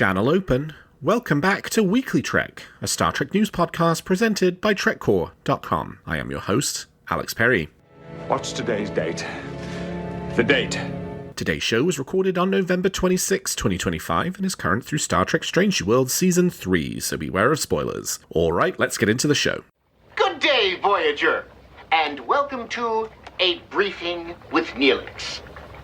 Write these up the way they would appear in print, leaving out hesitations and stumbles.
Channel open. Welcome back to WeeklyTrek, a Star Trek news podcast presented by TrekCore.com. I am your host, Alex Perry. What's today's date? The date. Today's show was recorded on November 26, 2025, and is current through Star Trek Strange New Worlds Season 3, so beware of spoilers. Alright, let's get into the show. Good day, Voyager, and welcome to A Briefing with Neelix.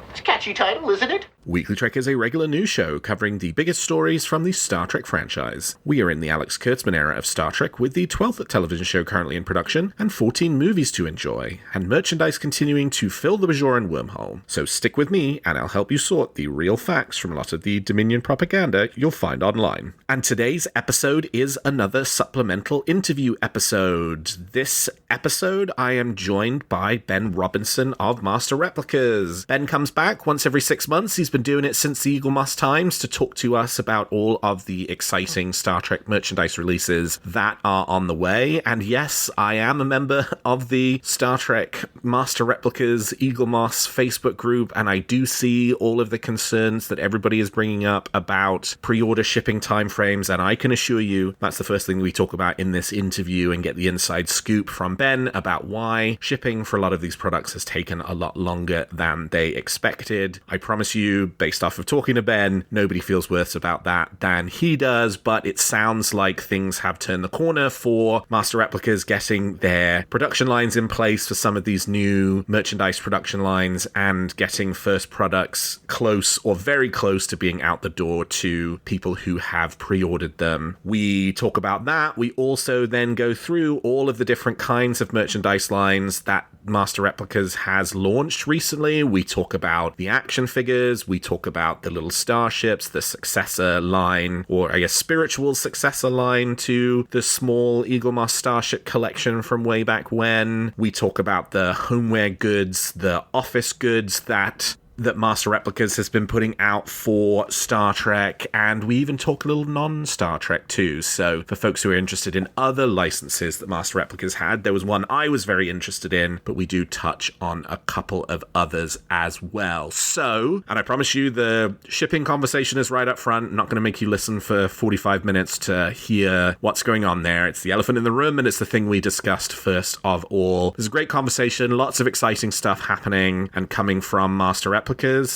It's a catchy title, isn't it? WeeklyTrek is a regular news show covering the biggest stories from the Star Trek franchise. We are in the Alex Kurtzman era of Star Trek, with the 12th television show currently in production, and 14 movies to enjoy, and merchandise continuing to fill the Bajoran wormhole. So stick with me, and I'll help you sort the real facts from a lot of the Dominion propaganda you'll find online. And today's episode is another supplemental interview episode. This episode, I am joined by Ben Robinson of Master Replicas. Ben comes back once every 6 months. He's been doing it since the Eaglemoss times to talk to us about all of the exciting Star Trek merchandise releases that are on the way. And yes, I am a member of the Star Trek Master Replicas Eaglemoss Facebook group, and I do see all of the concerns that everybody is bringing up about pre-order shipping timeframes, and I can assure you that's the first thing we talk about in this interview and get the inside scoop from Ben about why shipping for a lot of these products has taken a lot longer than they expected. I promise you, based off of talking to Ben, nobody feels worse about that than he does, but it sounds like things have turned the corner for Master Replicas getting their production lines in place for some of these new merchandise production lines and getting first products close or very close to being out the door to people who have pre-ordered them. We talk about that. We also then go through all of the different kinds of merchandise lines that Master Replicas has launched recently. We talk about the action figures, we talk about the little starships, the successor line, or I guess spiritual successor line to the small Eaglemoss starship collection from way back when. We talk about the homeware goods, the office goods that Master Replicas has been putting out for Star Trek, and we even talk a little non-Star Trek too. So for folks who are interested in other licenses that Master Replicas had, there was one I was very interested in, but we do touch on a couple of others as well. So, and I promise you the shipping conversation is right up front. I'm not going to make you listen for 45 minutes to hear what's going on there. It's the elephant in the room, and it's the thing we discussed first of all. There's a great conversation, lots of exciting stuff happening and coming from Master Replicas,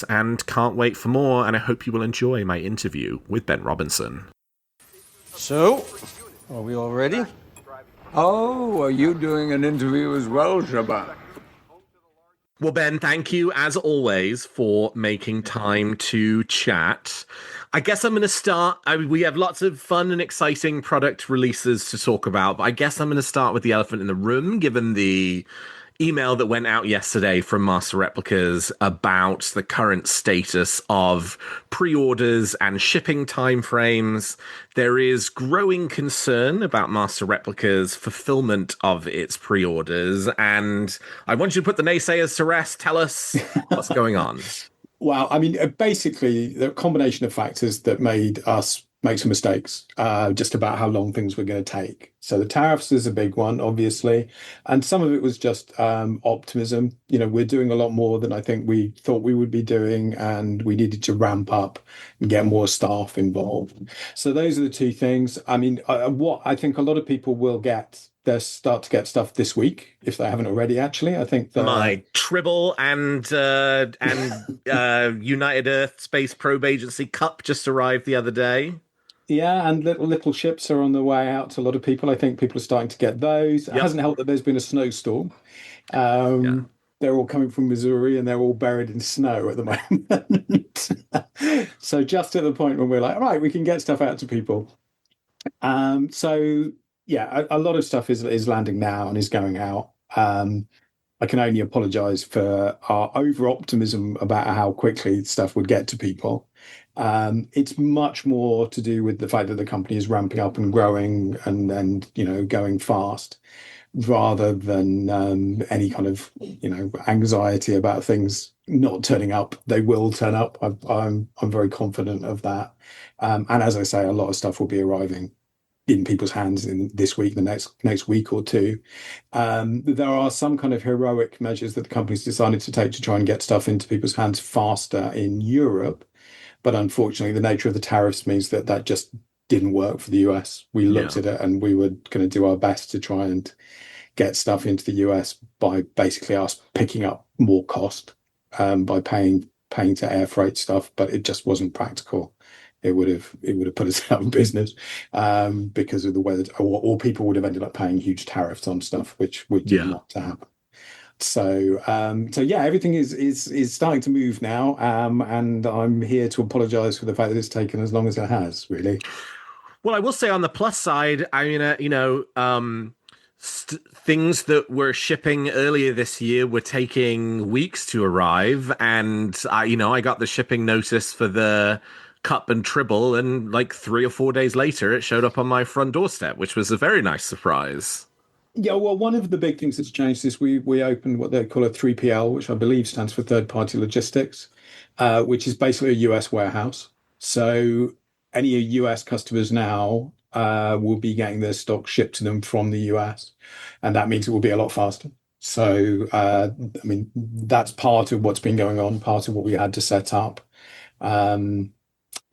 and can't wait for more, and I hope you will enjoy my interview with Ben Robinson. So, are we all ready? Oh, are you doing an interview as well, Shabbat? Well, Ben, thank you, as always, for making time to chat. I guess I'm going to start. We have lots of fun and exciting product releases to talk about, but I guess I'm going to start with the elephant in the room, given the email that went out yesterday from Master Replicas about the current status of pre-orders and shipping timeframes. There is growing concern about Master Replicas' fulfillment of its pre-orders, and I want you to put the naysayers to rest. Tell us what's going on. Well, I mean, basically, the combination of factors that made us make some mistakes just about how long things were going to take. So the tariffs is a big one, obviously, and some of it was just optimism. You know, we're doing a lot more than I think we thought we would be doing, and we needed to ramp up and get more staff involved. So those are the two things. I mean, what I think a lot of people will get, they'll start to get stuff this week if they haven't already. Actually, I think my Tribble and United Earth Space Probe Agency Cup just arrived the other day. Yeah, and little ships are on the way out to a lot of people. I think people are starting to get those. It hasn't helped that there's been a snowstorm. They're all coming from Missouri and they're all buried in snow at the moment. So just at the point when we're like, right, we can get stuff out to people. So yeah, a lot of stuff is landing now and is going out. I can only apologize for our over-optimism about how quickly stuff would get to people. It's much more to do with the fact that the company is ramping up and growing and you know, going fast, rather than any kind of, you know, anxiety about things not turning up. They will turn up. I'm very confident of that. And as I say, a lot of stuff will be arriving in people's hands in this week, the next week or two. There are some kind of heroic measures that the company's decided to take to try and get stuff into people's hands faster in Europe. But unfortunately, the nature of the tariffs means that that just didn't work for the US. We looked Yeah. at it and we were going to do our best to try and get stuff into the US by basically us picking up more cost by paying to air freight stuff, but it just wasn't practical. It would have put us out of business because of the weather, or people would have ended up paying huge tariffs on stuff, which we didn't Yeah. want to happen. So yeah, everything is starting to move now, and I'm here to apologise for the fact that it's taken as long as it has. Really, Well, I will say on the plus side, I mean, things that were shipping earlier this year were taking weeks to arrive, and I got the shipping notice for the cup and tribble, and like 3 or 4 days later, it showed up on my front doorstep, which was a very nice surprise. yeah. Well, one of the big things that's changed is we opened what they call a 3PL, which I believe stands for third party logistics, which is basically a US warehouse. So any US customers now will be getting their stock shipped to them from the US, and that means it will be a lot faster. So I mean, that's part of what's been going on, part of what we had to set up. Um,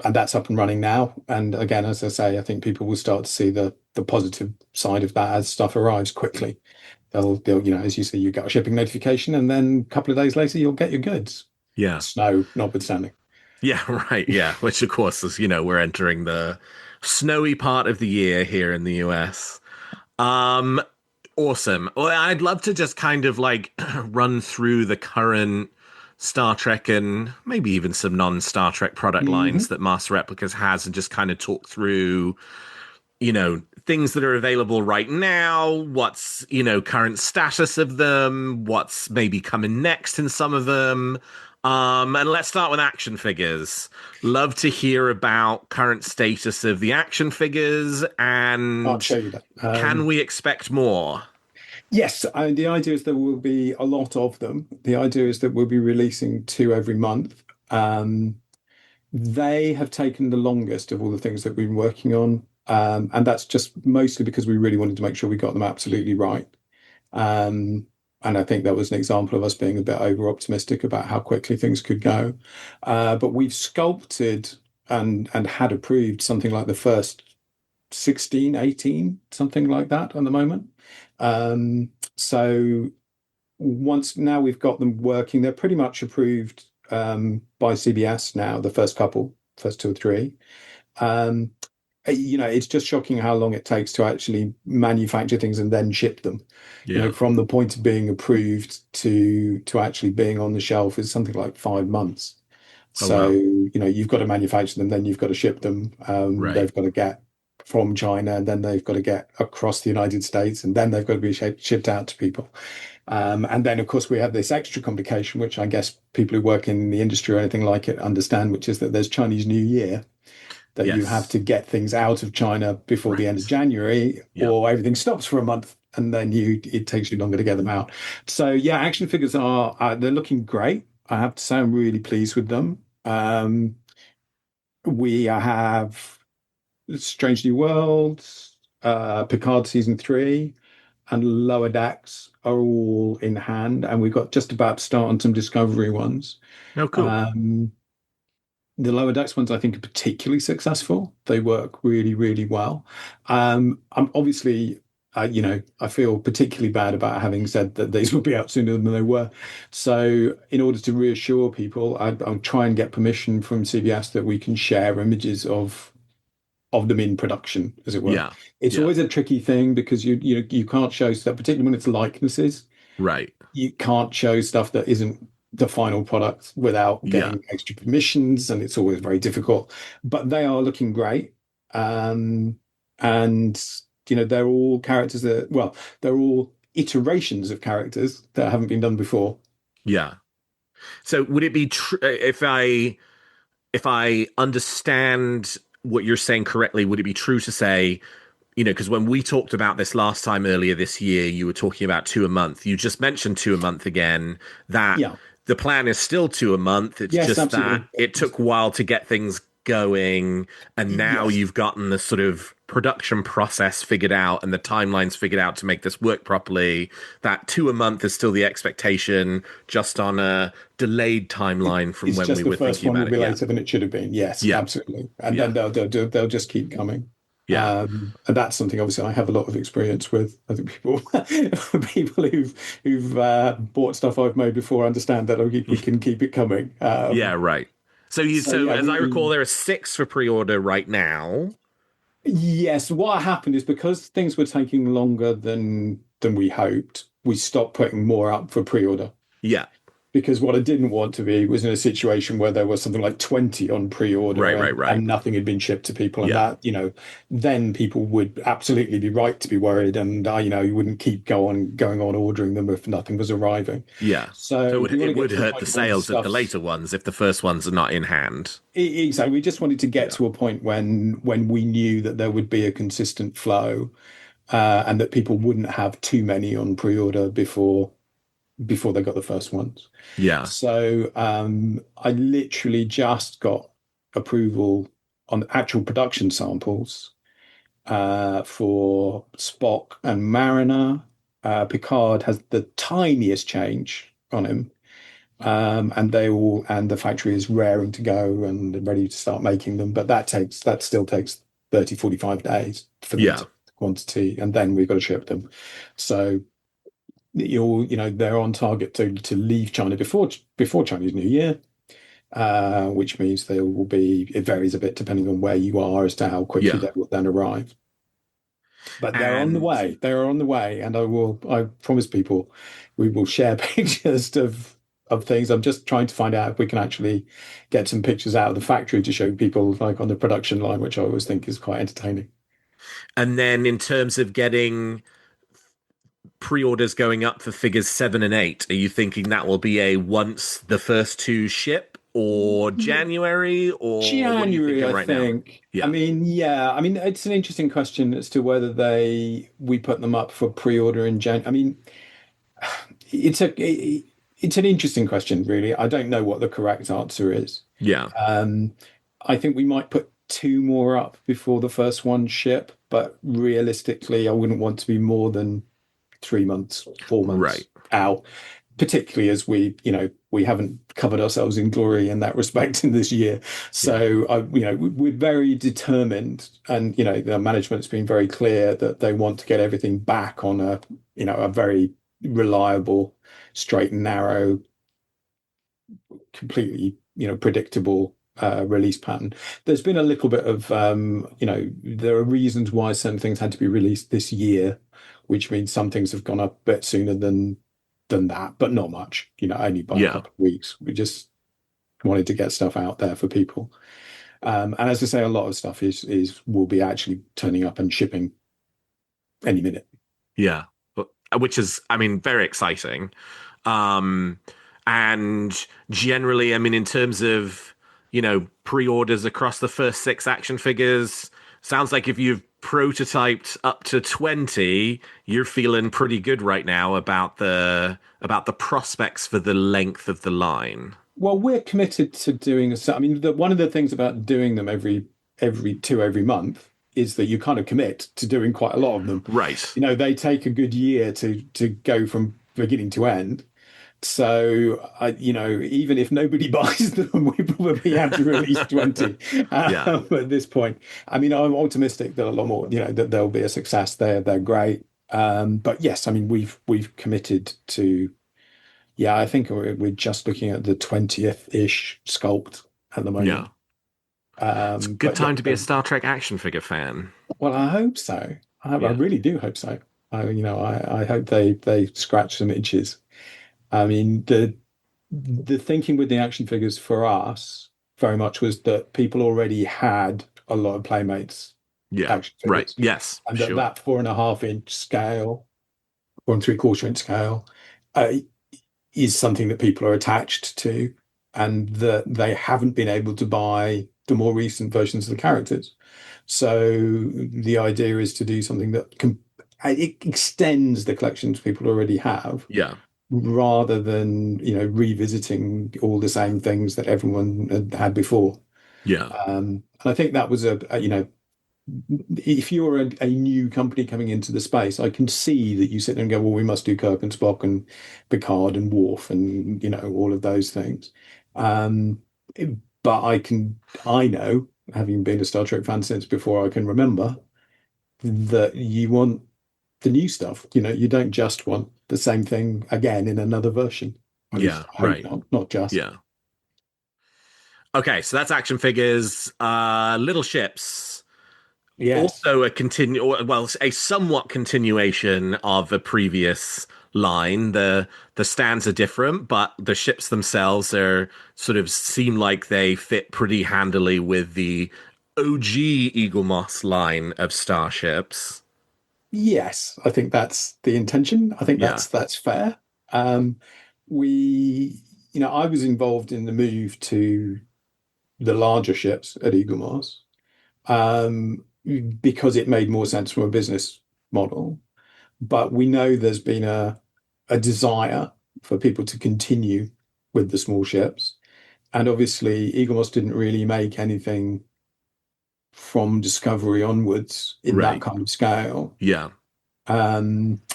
and that's up and running now. And again, as I say, I think people will start to see the positive side of that as stuff arrives quickly. They'll as you say, you get a shipping notification, and then a couple of days later, you'll get your goods. Yeah. Snow notwithstanding. Yeah, right. Yeah. Which, of course, is, we're entering the snowy part of the year here in the US. Um, Awesome. Well, I'd love to just kind of like run through the current Star Trek and maybe even some non-Star Trek product lines Hmm. that Master Replicas has and just kind of talk through, things that are available right now, what's, current status of them, what's maybe coming next in some of them. And let's start with action figures. Love to hear about current status of the action figures, I'll and show you that. can we expect more? Yes, the idea is there will be a lot of them. The idea is that we'll be releasing two every month. They have taken the longest of all the things that we've been working on, and that's just mostly because we really wanted to make sure we got them absolutely right. Um, and I think that was an example of us being a bit over optimistic about how quickly things could go. But we've sculpted and had approved something like the first 16, 18, something like that at the moment. So once now we've got them working, they're pretty much approved by CBS now, the first two or three. Um, it's just shocking how long it takes to actually manufacture things and then ship them. Yeah. From the point of being approved to actually being on the shelf is something like 5 months. Oh, So, wow. you've got to manufacture them, then you've got to ship them. Right. They've got to get from China, and then they've got to get across the United States, and then they've got to be shipped out to people. And then, of course, we have this extra complication, which I guess people who work in the industry or anything like it understand, which is that there's Chinese New Year, that you Yes. have to get things out of China before the end of Right. January, Yeah. or everything stops for a month, and then it takes you longer to get them out. So yeah, action figures they're looking great. I have to say I'm really pleased with them. We have Strange New Worlds, Picard season 3, and Lower Decks are all in hand, and we've got just about to start on some Discovery ones. Oh, cool. The Lower Decks ones I think are particularly successful. They work really, really well. I'm obviously, I feel particularly bad about having said that these will be out sooner than they were. So, in order to reassure people, I'll try and get permission from CBS that we can share images of them in production, as it were. Yeah. It's Yeah. always a tricky thing because you can't show stuff, particularly when it's likenesses. Right. You can't show stuff that isn't the final product without getting extra permissions, and it's always very difficult. But they are looking great, and they're all characters they're all iterations of characters that haven't been done before. Yeah. So would it be true if I understand what you're saying correctly, would it be true to say, because when we talked about this last time earlier this year, you were talking about 2 a month. You just mentioned 2 a month again, that Yeah. the plan is still 2 a month. It's Yes, just absolutely. that it took a while to get things going, and now Yes. you've gotten the sort of production process figured out and the timelines figured out to make this work properly, that 2 a month is still the expectation, just on a delayed timeline from It's when we just the were first thinking one about will it. be Yeah. later than it should have been. Yes, Yeah. absolutely. And Yeah. then they'll just keep coming. Yeah. And that's something obviously I have a lot of experience with. I think people who've bought stuff I've made before understand that we can keep it coming. Yeah, right. So Yeah, as I recall, there are 6 for pre-order right now. yes, what happened is because things were taking longer than we hoped, we stopped putting more up for pre-order. Yeah. Because what I didn't want to be was in a situation where there was something like 20 on pre-order Right. and nothing had been shipped to people. And Yeah. that, then people would absolutely be right to be worried. And, you wouldn't keep going on ordering them if nothing was arriving. Yeah. So it, we want to it get would to the hurt point the when sales at the stuff's- later ones if the first ones are not in hand. Exactly. We just wanted to get to a point when we knew that there would be a consistent flow and that people wouldn't have too many on pre-order before they got the first ones. Yeah. So I literally just got approval on actual production samples for Spock and Mariner. Picard has the tiniest change on him. And the factory is raring to go and ready to start making them. But that still takes 30, 45 days for the quantity, and then we've got to ship them. So they're on target to leave China before Chinese New Year, which means there will be, it varies a bit depending on where you are as to how quickly they will then arrive. But they're on the way. They're on the way, and I promise people we will share pictures of things. I'm just trying to find out if we can actually get some pictures out of the factory to show people, like on the production line, which I always think is quite entertaining. And then in terms of getting pre-orders going up for figures 7 and 8, are you thinking that will be a once the first 2 ship, or January, or January, what are you thinking right think. now? Yeah. I mean, it's an interesting question as to whether we put them up for pre-order in January. I mean, it's an interesting question, really. I don't know what the correct answer is. Yeah. I think we might put 2 more up before the first one ship, but realistically, I wouldn't want to be more than 3 months, 4 months out, particularly as we haven't covered ourselves in glory in that respect in this year. So, we're very determined, and, the management's been very clear that they want to get everything back on a very reliable, straight and narrow, completely, predictable release pattern. There's been a little bit of, there are reasons why certain things had to be released this year, which means some things have gone up a bit sooner than that, but not much, only by a couple of weeks. We just wanted to get stuff out there for people. And as I say, a lot of stuff will be actually turning up and shipping any minute. Yeah. Which is, I mean, very exciting. And generally, I mean, in terms of, pre-orders across the first 6 action figures, sounds like if you've prototyped up to 20, you're feeling pretty good right now about the prospects for the length of the line. Well, we're committed to doing one of the things about doing them every month is that you kind of commit to doing quite a lot of them. Right. They take a good year to go from beginning to end. So, even if nobody buys them, we probably have to release 20 at this point. I mean, I'm optimistic that a lot more, that there'll be a success there. They're great. But yes, I mean, we've committed to, I think we're just looking at the 20th-ish sculpt at the moment. Yeah. It's a good time to be a Star Trek action figure fan. Well, I hope so. I really do hope so. I hope they scratch some itches. I mean, the thinking with the action figures for us very much was that people already had a lot of Playmates action figures. Right. Yes. And that 4.5-inch scale, 4 3/4-inch scale, is something that people are attached to, and that they haven't been able to buy the more recent versions of the characters. So the idea is to do something that it extends the collections people already have. Yeah. Rather than revisiting all the same things that everyone had before. Yeah. And I think that was if you're a new company coming into the space, I can see that you sit there and go, well, we must do Kirk and Spock and Picard and Worf and, all of those things. Um, but I know, having been a Star Trek fan since before I can remember, that you want the new stuff. You don't just want the same thing again in another version. At Yeah. least I hope Right. not just. Yeah. Okay, so that's action figures. Little ships. Yes. Also a somewhat continuation of a previous line. The stands are different, but the ships themselves are sort of seem like they fit pretty handily with the OG Eagle Moss line of starships. Yes, I think that's the intention. I think Yeah. that's fair. Um, I was involved in the move to the larger ships at Eagle Moss, um, because it made more sense from a business model. But we know there's been a desire for people to continue with the small ships. And obviously, Eagle Moss didn't really make anything from Discovery onwards in that Right. kind of scale. Yeah.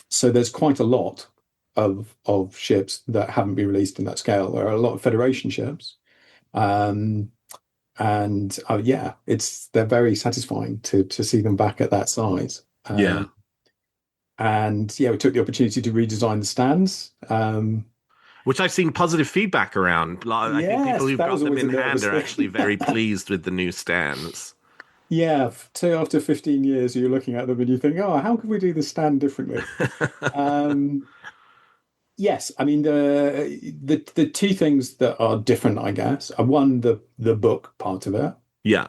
So there's quite a lot of ships that haven't been released in that scale. There are a lot of Federation ships, um, and yeah, they're very satisfying to see them back at that size. Yeah. And yeah, we took the opportunity to redesign the stands. Which I've seen positive feedback around. I think people Yes, who've that got was them always a in hand nervous are actually thing. very pleased with the new stands. Yeah, after 15 years, you're looking at them and you think, oh, how could we do the stand differently? Um, Yes, I mean the two things that are different, I guess, are one, the book part of it, Yeah.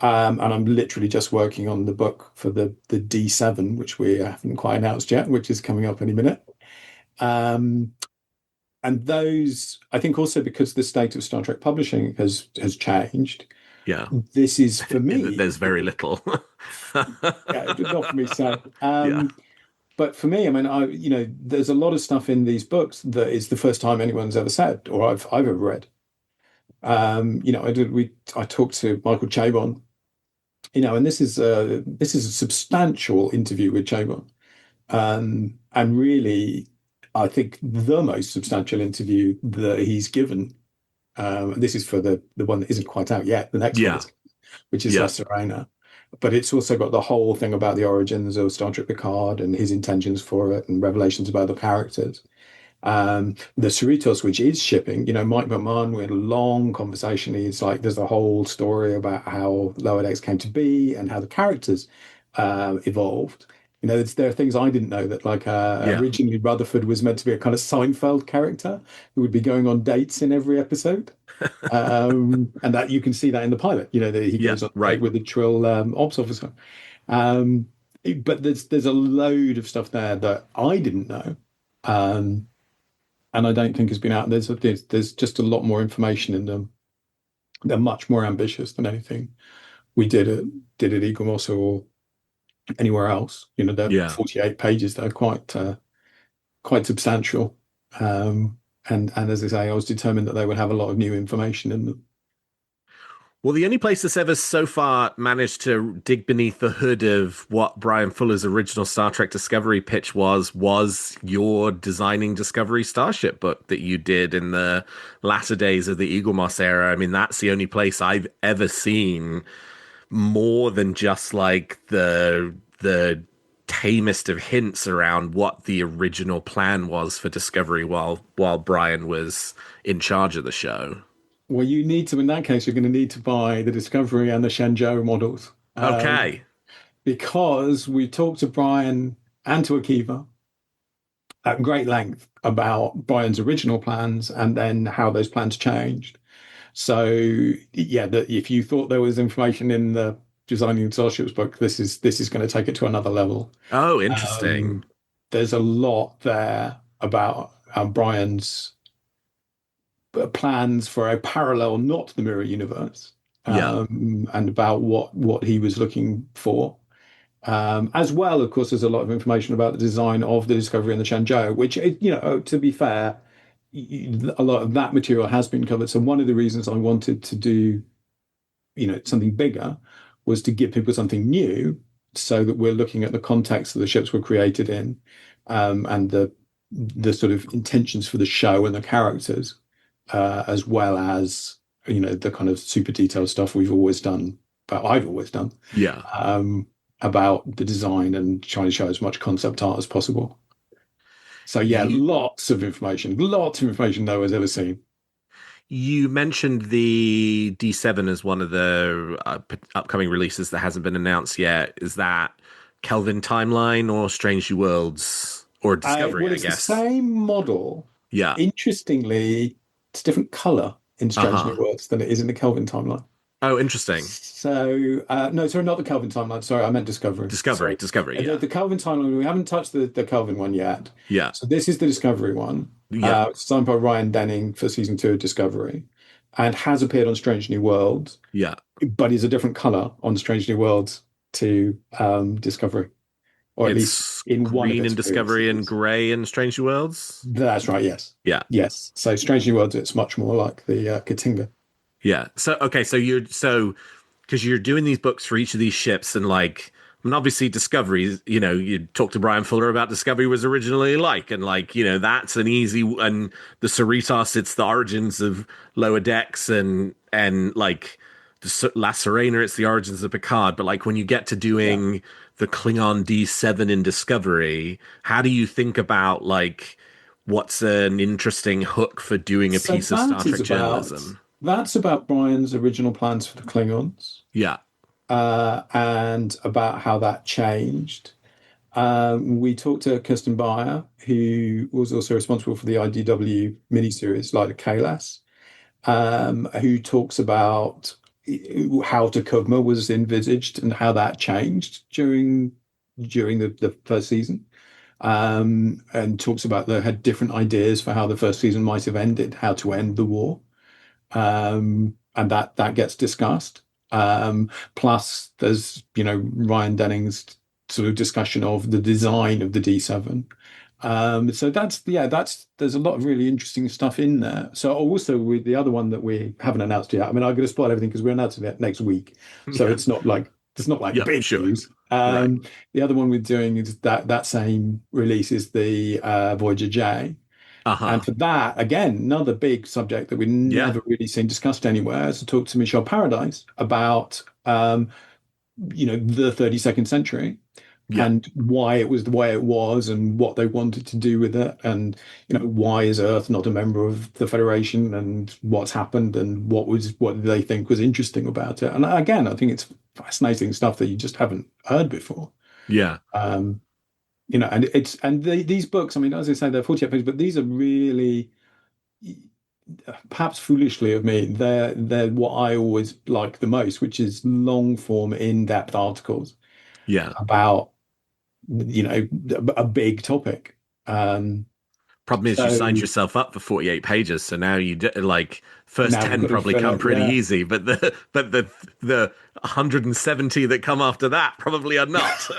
and I'm literally just working on the book for the D7, which we haven't quite announced yet, which is coming up any minute. Um, and those, I think, also because the state of Star Trek publishing has changed. Yeah. This is for me, There's very little. yeah, not for me. So, Yeah. but for me, I mean, there's a lot of stuff in these books that is the first time anyone's ever said or I've ever read. I talked to Michael Chabon, and this is a substantial interview with Chabon, and really, I think the most substantial interview that he's given. This is for the one that isn't quite out yet, the next one, Yeah. which is La Yeah. Sirena. But it's also got the whole thing about the origins of Star Trek Picard and his intentions for it and revelations about the characters. The Cerritos, which is shipping, Mike McMahon, we had a long conversation. He's like, there's a whole story about how Lower Decks came to be and how the characters evolved. There are things I didn't know that, like, Yeah. originally Rutherford was meant to be a kind of Seinfeld character who would be going on dates in every episode. And that you can see that in the pilot, that he Yeah. goes on a date Right. with the Trill ops officer. Um, but there's a load of stuff there that I didn't know. And I don't think has been out. There's just a lot more information in them. They're much more ambitious than anything we did at Eagle Moss or anywhere else. They're Yeah. 48 pages. They're quite substantial. And as I say, I was determined that they would have a lot of new information in them. Well, the only place that's ever so far managed to dig beneath the hood of what Brian Fuller's original Star Trek Discovery pitch was your designing Discovery Starship book that you did in the latter days of the Eagle Moss era. I mean, that's the only place I've ever seen more than just like the tamest of hints around what the original plan was for Discovery while Brian was in charge of the show. Well, in that case, you're going to need to buy the Discovery and the Shenzhou models. Okay. Because we talked to Brian and to Akiva at great length about Brian's original plans and then how those plans changed. So, yeah, if you thought there was information in the Designing Starships book, this is going to take it to another level. Oh, interesting. There's a lot there about Brian's plans for a parallel, not the mirror universe, Yeah. and about what he was looking for. As well, of course, there's a lot of information about the design of the Discovery and the Shenzhou, which, to be fair, a lot of that material has been covered. So one of the reasons I wanted to do something bigger, was to give people something new, so that we're looking at the context that the ships were created in, and the sort of intentions for the show and the characters, as well as the kind of super detailed stuff we've always done, but I've always done, Yeah. about the design and trying to show as much concept art as possible. So yeah, You, lots of information no one's ever seen. you mentioned the D7 as one of the upcoming releases that hasn't been announced yet. Is that Kelvin Timeline or Strange New Worlds or Discovery, Well, I it's the guess? same model. Yeah. Interestingly, it's a different color in Strange New Uh-huh. Worlds than it is in the Kelvin timeline. Oh, interesting. So, no, sorry, not the Kelvin timeline. Sorry, I meant Discovery. Discovery, Sorry. Discovery, The, yeah. the Kelvin timeline, we haven't touched the Kelvin one yet. Yeah. So this is the Discovery one. Yeah. Designed by Ryan Denning for season 2 of Discovery, and has appeared on Strange New Worlds, Yeah. but is a different color on Strange New Worlds to Discovery, or at least It's in one of green its in Discovery and appearances. gray in Strange New Worlds. That's right. Yes. Yeah. Yes. So Strange New Worlds, it's much more like the Katinga. Yeah. So okay, because you're doing these books for each of these ships, and like, I mean, obviously Discovery, you talked to Brian Fuller about Discovery was originally like, and like, that's an easy, and the Cerritos, it's the origins of Lower Decks, and like La Serena, it's the origins of Picard. But like when you get to doing the Klingon D7 in Discovery, how do you think about like what's an interesting hook for doing a So piece of Star that is Trek about journalism? that's about Brian's original plans for the Klingons, Yeah. and about how that changed. We talked to Kirsten Beyer, who was also responsible for the IDW miniseries, like Kalas, who talks about how Takuvma was envisaged and how that changed during the first season, and talks about they had different ideas for how the first season might have ended, how to end the war, and that gets discussed. Plus, there's Ryan Denning's sort of discussion of the design of the D7. So there's a lot of really interesting stuff in there. So also with the other one that we haven't announced yet. I mean, I'm going to spoil everything because we're announcing it next week, so Yeah. it's not like Yeah, big sure. news. Right. The other one we're doing is that same release is the Voyager J. Uh-huh. And for that, again, another big subject that we've Yeah. never really seen discussed anywhere, is to talk to Michelle Paradise about, the 32nd century, Yeah. and why it was the way it was, and what they wanted to do with it, and why is Earth not a member of the Federation, and what's happened, and what they think was interesting about it. And again, I think it's fascinating stuff that you just haven't heard before. Yeah. These books, I mean, as I say, they're 48 pages, but these are really, perhaps foolishly of me, they're what I always like the most, which is long form, in-depth articles Yeah. about a big topic. Problem is, you So signed yourself up for 48 pages, so now you like first now we've 10 got to probably fill come it, pretty yeah. easy, but the 170 that come after that probably are not.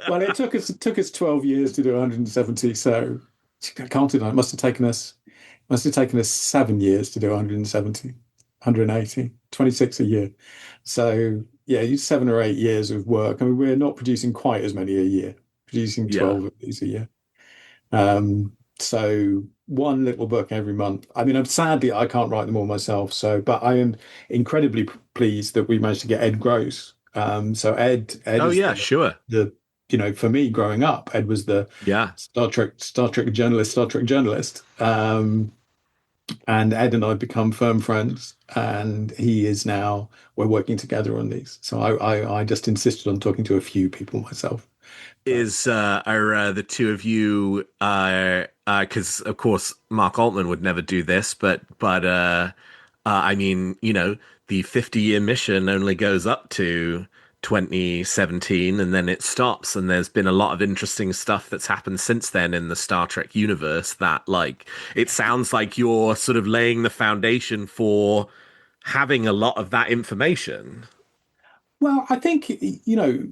Well, it took us 12 years to do 170, so I counted on it. It must have taken us 7 years to do 170, 180, 26 a year. So yeah, 7 or 8 years of work. I mean, we're not producing quite as many a year, producing 12 of these a year. So one little book every month. I mean, sadly, I can't write them all myself. So, but I am incredibly pleased that we managed to get Ed Gross. So Ed Oh is yeah, sure. for me growing up, Ed was the Yeah. Star Trek journalist. And Ed and I have become firm friends, and we're working together on these. So I just insisted on talking to a few people myself. Are the two of you, because of course Mark Altman would never do this, but I mean, the 50-year mission only goes up to 2017, and then it stops, and there's been a lot of interesting stuff that's happened since then in the Star Trek universe that, like, it sounds like you're sort of laying the foundation for having a lot of that information. Well, I think,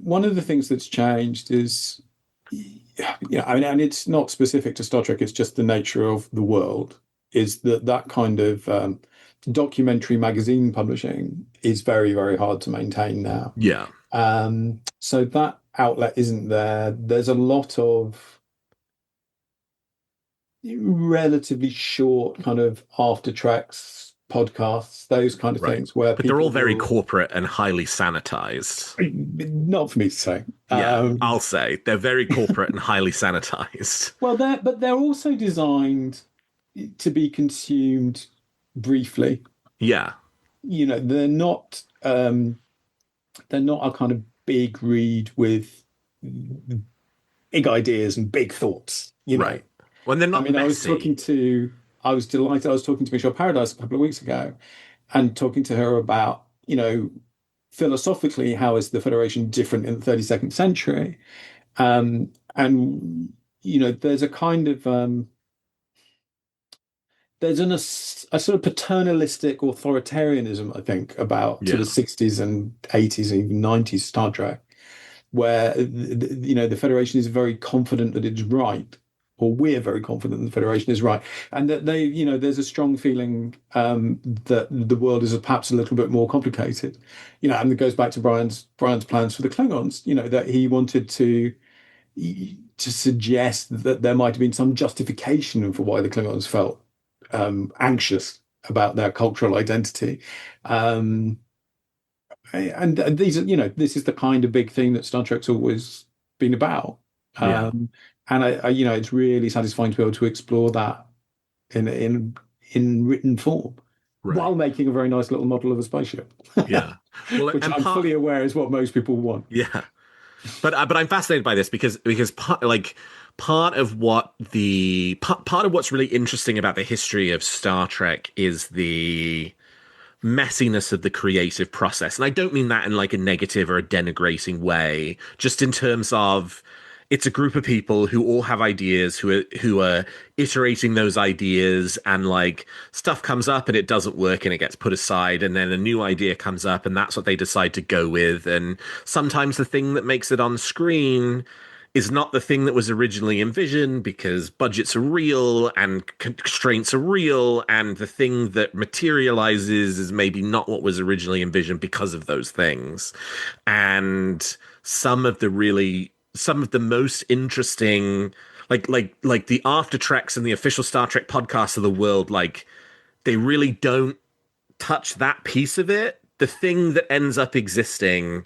one of the things that's changed is, I mean, and it's not specific to Star Trek, it's just the nature of the world, is that kind of documentary magazine publishing is very, very hard to maintain now. Yeah. So that outlet isn't there. There's a lot of relatively short kind of after tracks podcasts, those kind of things where but they're all very corporate and highly sanitized. Not for me to say. Yeah, I'll say they're very corporate and highly sanitized. Well, they're also designed to be consumed briefly. Yeah. They're not a kind of big read with big ideas and big thoughts, Right. Well, they're not messy. I was delighted. I was talking to Michelle Paradise a couple of weeks ago and talking to her about, philosophically, how is the Federation different in the 32nd century? There's a kind of there's a sort of paternalistic authoritarianism, I think, about to the 60s and 80s and even 90s Star Trek, where the Federation is very confident that it's right, or we're very confident the Federation is right, and that there's a strong feeling that the world is perhaps a little bit more complicated, and it goes back to Brian's plans for the Klingons, that he wanted to suggest that there might have been some justification for why the Klingons felt anxious about their cultural identity. And these are, this is the kind of big thing that Star Trek's always been about. And it's really satisfying to be able to explore that in written form, while making a very nice little model of a spaceship. Yeah, well, which I'm fully aware is what most people want. Yeah, but I'm fascinated by this because part of what's really interesting about the history of Star Trek is the messiness of the creative process. And I don't mean that in like a negative or a denigrating way, just in terms of it's a group of people who all have ideas, who are iterating those ideas, and like stuff comes up and it doesn't work and it gets put aside, and then a new idea comes up and that's what they decide to go with. And sometimes the thing that makes it on screen is not the thing that was originally envisioned because budgets are real and constraints are real, and the thing that materializes is maybe not what was originally envisioned because of those things. And some of the most interesting, like the after treks and the official Star Trek podcasts of the world, like they really don't touch that piece of it. The thing that ends up existing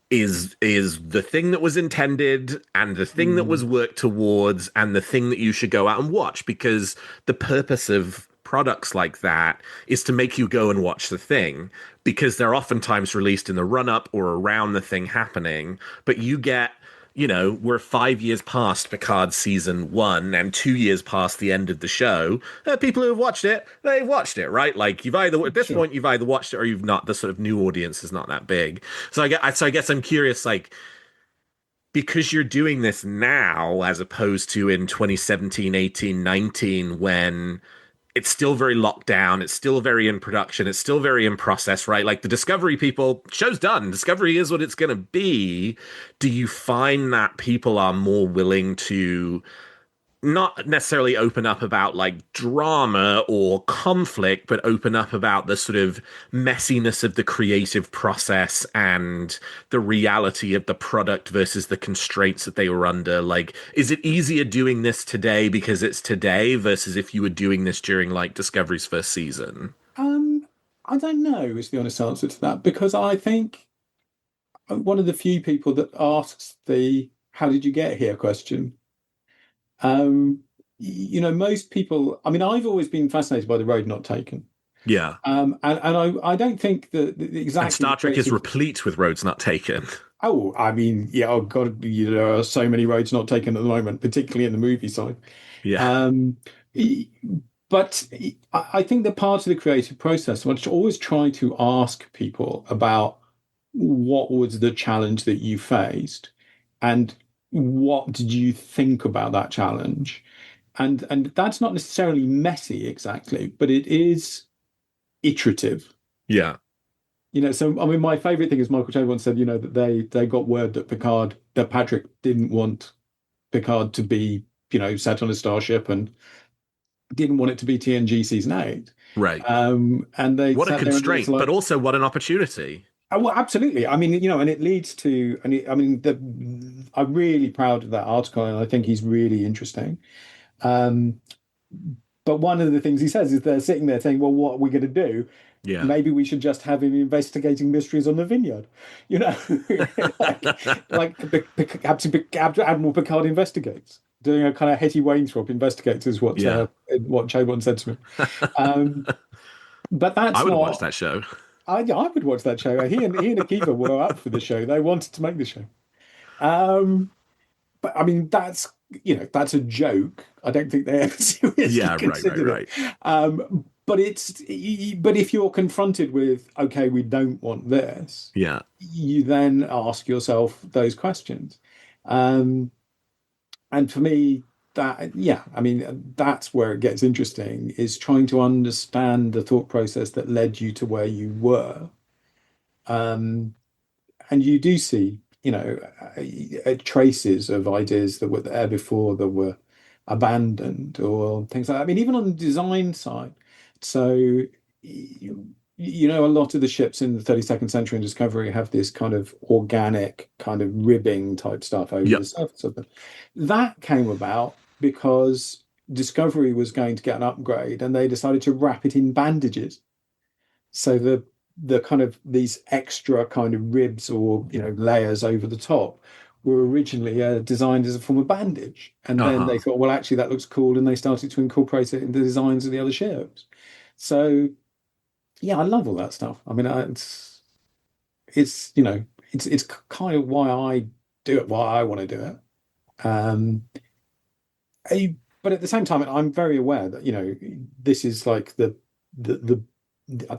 is the thing that was intended and the thing that was worked towards and the thing that you should go out and watch, because the purpose of products like that is to make you go and watch the thing, because they're oftentimes released in the run-up or around the thing happening. But you get, we're 5 years past Picard season 1 and 2 years past the end of the show. People who have watched it, they've watched it, right? Like you've either watched it or you've not. The sort of new audience is not that big. So I guess I'm curious, like, because you're doing this now as opposed to in 2017, 18, 19, when it's still very locked down, it's still very in production, it's still very in process, right? Like the Discovery people, show's done. Discovery is what it's going to be. Do you find that people are more willing to not necessarily open up about like drama or conflict, but open up about the sort of messiness of the creative process and the reality of the product versus the constraints that they were under? Like, is it easier doing this today because it's today versus if you were doing this during like Discovery's first season? I don't know is the honest answer to that, because I think one of the few people that asks the "how did you get here" question. Most people, I mean, I've always been fascinated by the road not taken. Yeah. And I don't think that exactly. And Star Trek is replete with roads not taken. Oh, I mean, yeah, oh God, there are so many roads not taken at the moment, particularly in the movie side. Yeah. But I think that part of the creative process, I always try to ask people about what was the challenge that you faced and what did you think about that challenge? And that's not necessarily messy exactly, but it is iterative. Yeah. So I mean, my favorite thing is Michael Che once said, that they got word that Patrick didn't want Picard to be, set on a starship and didn't want it to be TNG season 8. Right. And they What a sat there and it was constraint, like, but also what an opportunity. oh, well, absolutely. I mean, and it leads to, I'm really proud of that article, and I think he's really interesting. Um, but one of the things he says is they're sitting there saying, well, what are we going to do? Yeah. Maybe we should just have him investigating mysteries on the Vineyard, Captain Admiral Picard investigates, doing a kind of Hetty Wainthrope investigates is what Chabon said to me. But that's I would not. watch that show. I would watch that show. He and Akiva were up for the show. They wanted to make the show. But I mean, that's a joke. I don't think they ever seriously considered it. But if you're confronted with, okay, we don't want this, you then ask yourself those questions. And for me, that's where it gets interesting, is trying to understand the thought process that led you to where you were. And you do see, traces of ideas that were there before that were abandoned or things like that. I mean, even on the design side. So, a lot of the ships in the 32nd century in Discovery have this kind of organic kind of ribbing type stuff over the surface of them. That came about because Discovery was going to get an upgrade and they decided to wrap it in bandages. So the kind of these extra kind of ribs or layers over the top were originally designed as a form of bandage, and then they thought, well, actually that looks cool, and they started to incorporate it in the designs of the other ships. So yeah, I love all that stuff. I mean, it's kind of why I do it, why I want to do it. But at the same time, I'm very aware that this is like the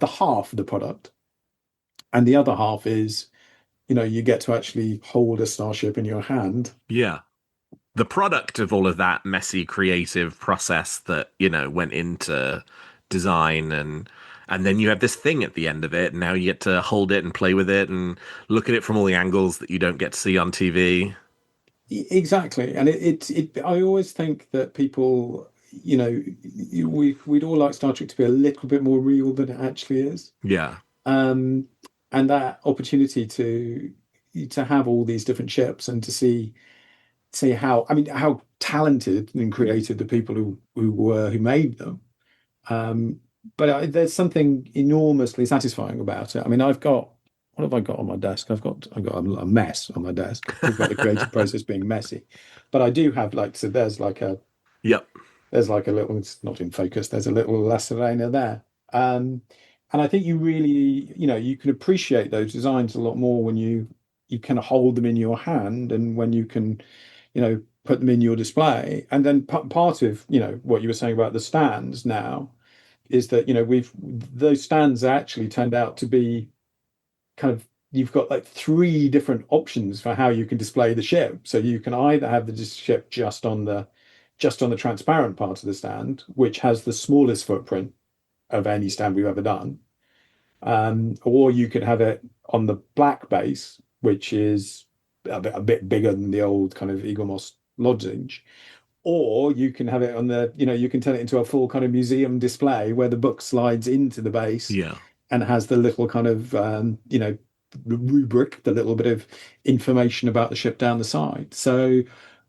half of the product, and the other half is you get to actually hold a starship in your hand. Yeah, the product of all of that messy creative process that went into design, and then you have this thing at the end of it, and now you get to hold it and play with it and look at it from all the angles that you don't get to see on TV. Exactly. And I always think that people, we'd all like Star Trek to be a little bit more real than it actually is. Yeah. And that opportunity to have all these different ships and to see how talented and creative the people who made them. But there's something enormously satisfying about it. I mean, what have I got on my desk? I've got a mess on my desk. Talk about the creative process being messy, but I do have there's like a little. It's not in focus. There's a little La Serena there, and I think you really you can appreciate those designs a lot more when you kind of hold them in your hand, and when you can put them in your display. And then part of what you were saying about the stands now is that those stands actually turned out to be kind of, you've got like 3 different options for how you can display the ship. So you can either have the ship just on the transparent part of the stand, which has the smallest footprint of any stand we've ever done, or you could have it on the black base, which is a bit bigger than the old kind of Eagle Moss lodging, or you can have it on the you can turn it into a full kind of museum display where the book slides into the base. And has the little kind of, rubric, the little bit of information about the ship down the side. So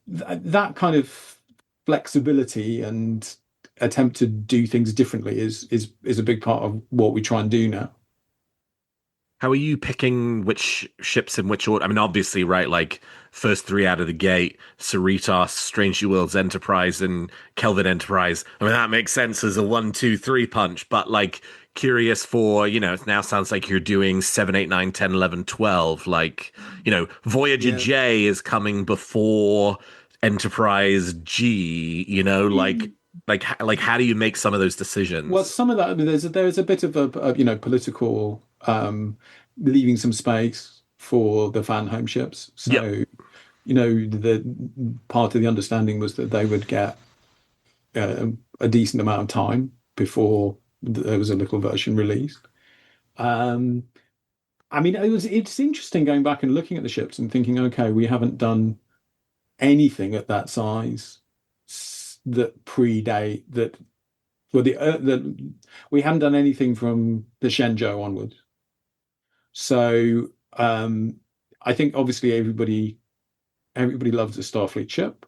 that kind of flexibility and attempt to do things differently is a big part of what we try and do now. How are you picking which ships in which order? I mean, obviously, right, like first 3 out of the gate, Cerritos, Strange New Worlds, Enterprise, and Kelvin Enterprise. I mean, that makes sense as a 1, 2, 3 punch, but like curious for, it now sounds like you're doing 7, 8, 9, 10, 11, 12. Like, Voyager J is coming before Enterprise G, like how do you make some of those decisions? Well, some of that, I mean, there's a bit of a political leaving some space for the fan home ships. So, the part of the understanding was that they would get a decent amount of time before there was a little version released. I mean, it's interesting going back and looking at the ships and thinking, okay, we haven't done anything at that size that predate that Well, we haven't done anything from the Shenzhou onwards. So I think obviously everybody loves a Starfleet ship.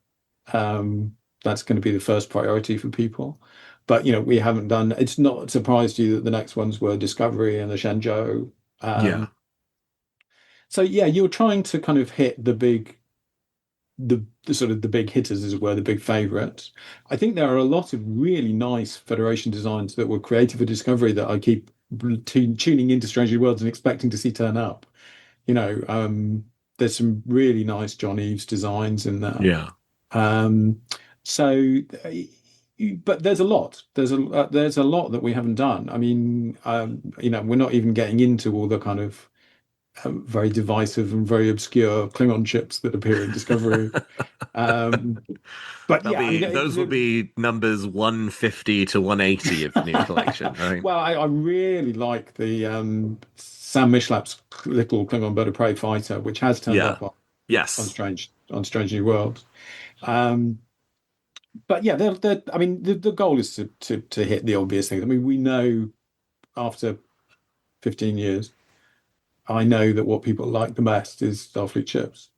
That's going to be the first priority for people. But we haven't done. It's not a surprise to you that the next ones were Discovery and the Shenzhou. Yeah. So yeah, you're trying to kind of hit the sort of the big hitters, as it were, the big favourites. I think there are a lot of really nice Federation designs that were created for Discovery that I keep tuning into Strange New Worlds and expecting to see turn up. There's some really nice John Eves designs in there. Yeah. So, but there's a lot. There's a lot that we haven't done. I mean, we're not even getting into all the kind of very divisive and very obscure Klingon ships that appear in Discovery. But those will be numbers 150 to 180 of the new collection, right? Well, I really like the Sam Mishlap's little Klingon bird of prey fighter, which has turned up on Strange New Worlds. But yeah, I mean, the goal is to hit the obvious things. I mean, we know after 15 years, I know that what people like the best is Starfleet ships.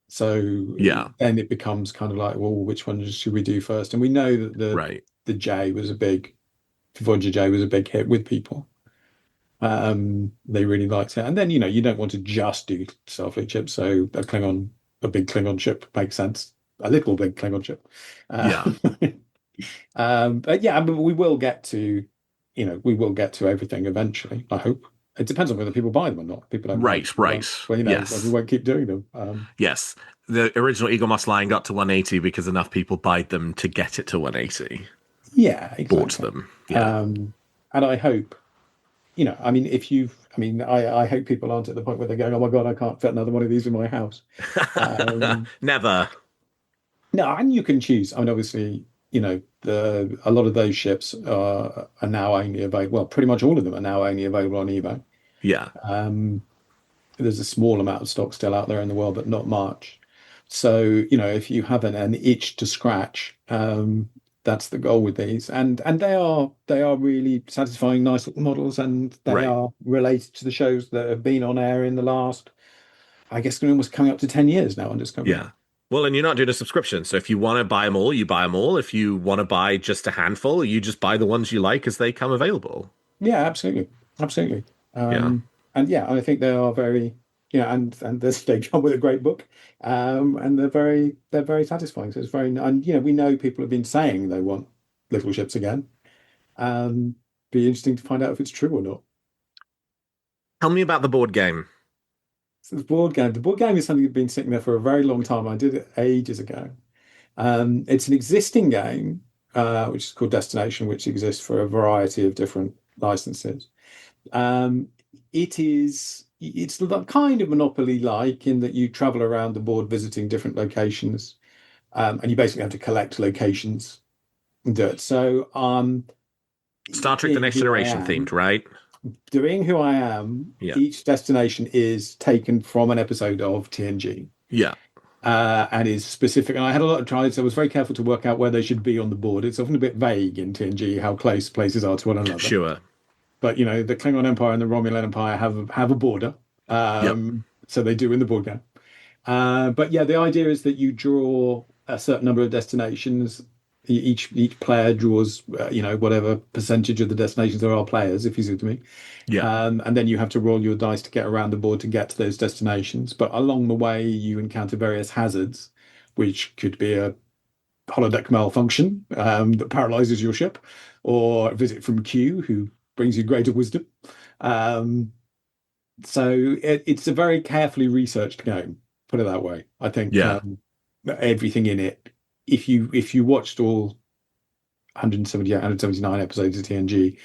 So then it becomes kind of like, well, which one should we do first? And we know that the J was Voyager J was a big hit with people. They really liked it. And then, you don't want to just do Starfleet ships. So a big Klingon ship makes sense. A little big Klingon ship. But yeah, I mean, we will get to everything eventually, I hope. It depends on whether people buy them or not. People don't. Right. Well, Yes. we won't keep doing them. Yes. The original Eagle Moss line got to 180 because enough people buyed them to get it to 180. Yeah, exactly. Bought them. Yeah. And I hope, I mean, I hope people aren't at the point where they're going, oh my God, I can't fit another one of these in my house. Never. No, and you can choose. I mean, obviously, a lot of those ships are now only available. Well, pretty much all of them are now only available on eBay. Yeah. There's a small amount of stock still out there in the world, but not much. So, if you have an itch to scratch, that's the goal with these. And they are really satisfying, nice little models, and they are related to the shows that have been on air in the last, I guess, almost coming up to 10 years now on Discovery. Yeah. Well, and you're not doing a subscription. So if you want to buy them all, you buy them all. If you want to buy just a handful, you just buy the ones you like as they come available. Yeah, absolutely. And I think they are very, and they come with a great book, and they're very satisfying. So it's very, and we know people have been saying they want little ships again. Be interesting to find out if it's true or not. Tell me about the board game. So the board game is something that's been sitting there for a very long time. I did it ages ago. It's an existing game, which is called Destination, which exists for a variety of different licenses. It's kind of Monopoly-like in that you travel around the board visiting different locations, and you basically have to collect locations and do it. So, Star Trek: The Next Generation themed, right? Doing Who I Am, each destination is taken from an episode of TNG. Yeah. And is specific. And I had a lot of tries, so I was very careful to work out where they should be on the board. It's often a bit vague in TNG how close places are to one another. Sure. But, the Klingon Empire and the Romulan Empire have a border. So they do in the board game. But yeah, the idea is that you draw a certain number of destinations. Each player draws, whatever percentage of the destinations there are players, if you see what I mean. Yeah. And then you have to roll your dice to get around the board to get to those destinations. But along the way, you encounter various hazards, which could be a holodeck malfunction that paralyzes your ship, or a visit from Q, who brings you greater wisdom. So it's a very carefully researched game, put it that way. I think everything in it. If you watched all 179 episodes of TNG,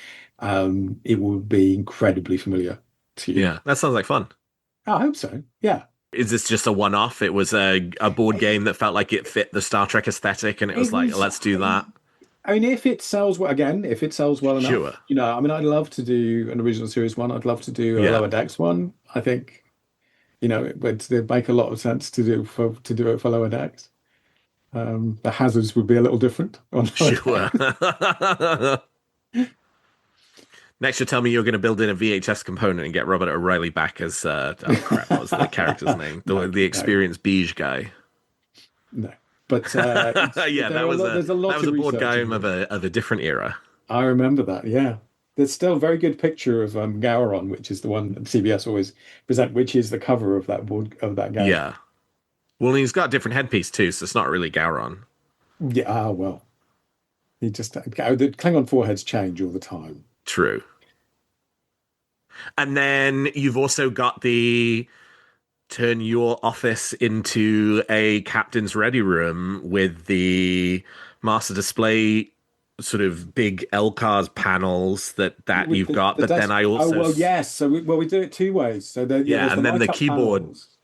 it will be incredibly familiar to you. Yeah, that sounds like fun. I hope so. Yeah. Is this just a one-off? It was a board game that felt like it fit the Star Trek aesthetic, and it was like, let's do that. I mean, if it sells well enough, sure. I mean, I'd love to do an original series one. I'd love to do a Lower Decks one. I think, it would make a lot of sense to do it for Lower Decks. The hazards would be a little different. Sure. Next, you'll tell me you're going to build in a VHS component and get Robert O'Reilly back as oh crap, what was the character's name? The No, experienced beige guy. no. But Yeah, there's a lot that was to a board research game in it. of a different era. I remember that. Yeah, there's still a very good picture of Gowron, which is the one that CBS always present, which is the cover of that board of that game. Yeah. Well, he's got a different headpiece too, so it's not really Gowron. Yeah. Well, he just the Klingon foreheads change all the time. True. And then you've also got the turn your office into a captain's ready room with the master display sort of big LCARS panels that With you've got. the But then desk. I Oh also well, yes. So we do it two ways. So yeah, there's the and then light up panels.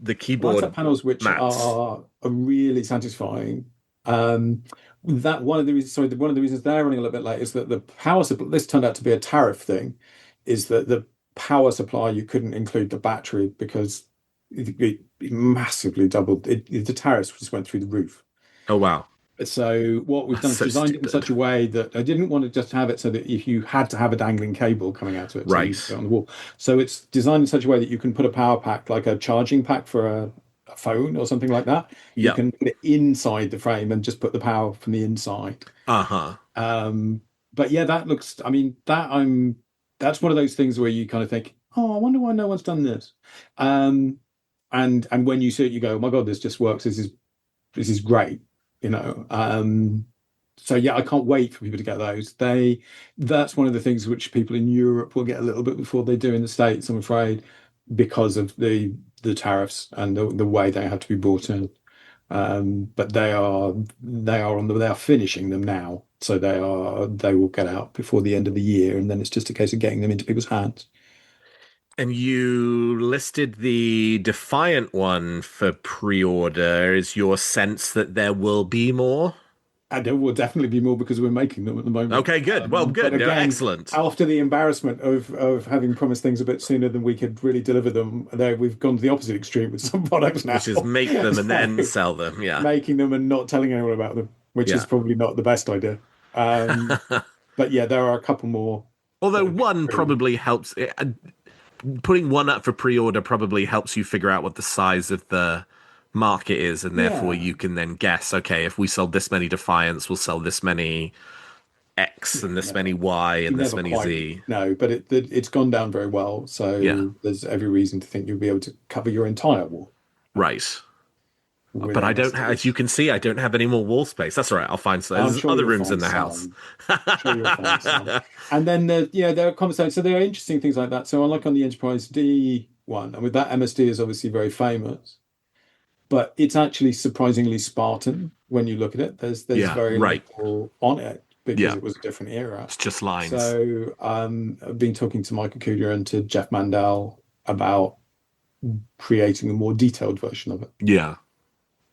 the Light keyboard up panels, which mats. are really satisfying. Um, that one of the reasons, sorry, one of the reasons they're running a little bit late is that the power supply. This turned out to be a tariff thing. Is that the power supply you couldn't include the battery because it massively doubled. The tariffs just went through the roof. Oh wow, So what we've done that's is so designed it in stupid. such a way that I didn't want to just have it so that if you had to have a dangling cable coming out to it, so you Right. put it on the wall. So it's designed in such a way that you can put a power pack, like a charging pack for a phone or something like that. You Yep. can put it inside the frame and just put the power from the inside. Uh-huh. But yeah, that looks. I mean, that's one of those things where you kind of think, oh, I wonder why no one's done this. Um, and when you see it, you go, oh my God, this just works. This is great, you know. So yeah, I can't wait for people to get those. That's one of the things which people in Europe will get a little bit before they do in the States, I'm afraid, because of the tariffs and the way they have to be brought in. But they are finishing them now, so they will get out before the end of the year, and then it's just a case of getting them into people's hands. And you listed the Defiant one for pre-order. Is your sense that there will be more? And there will definitely be more because we're making them at the moment. Okay, good. Well, But good. No, again, excellent. after the embarrassment of having promised things a bit sooner than we could really deliver them, there we've gone to the opposite extreme with some products now. Which is make them and then So, sell them. Yeah. making them and not telling anyone about them, which is Yeah. probably not the best idea. But yeah, there are a couple more Although that are one pretty. probably helps. Putting one up for pre-order probably helps you figure out what the size of the market is, and therefore Yeah, you can then guess, okay, if we sell this many Defiants, we'll sell this many X and this no, many Y you and this never many quite Z. know, but it's gone down very well. Yeah, So there's every reason to think you'll be able to cover your entire wall right. with But I don't have, as MSDs. you can see, I don't have any more wall space. That's all right. I'll find some. I'm There's sure other you'll rooms in find the house. some. Sure you'll find some. And then there are conversations. So there are interesting things like that. So unlike on the Enterprise D one, and with that MSD is obviously very famous, but it's actually surprisingly Spartan when you look at it. There's Yeah, very right. little on it because Yeah, it was a different era. it's just lines. So I've been talking to Michael Cooder and to Jeff Mandel about creating a more detailed version of it. Yeah.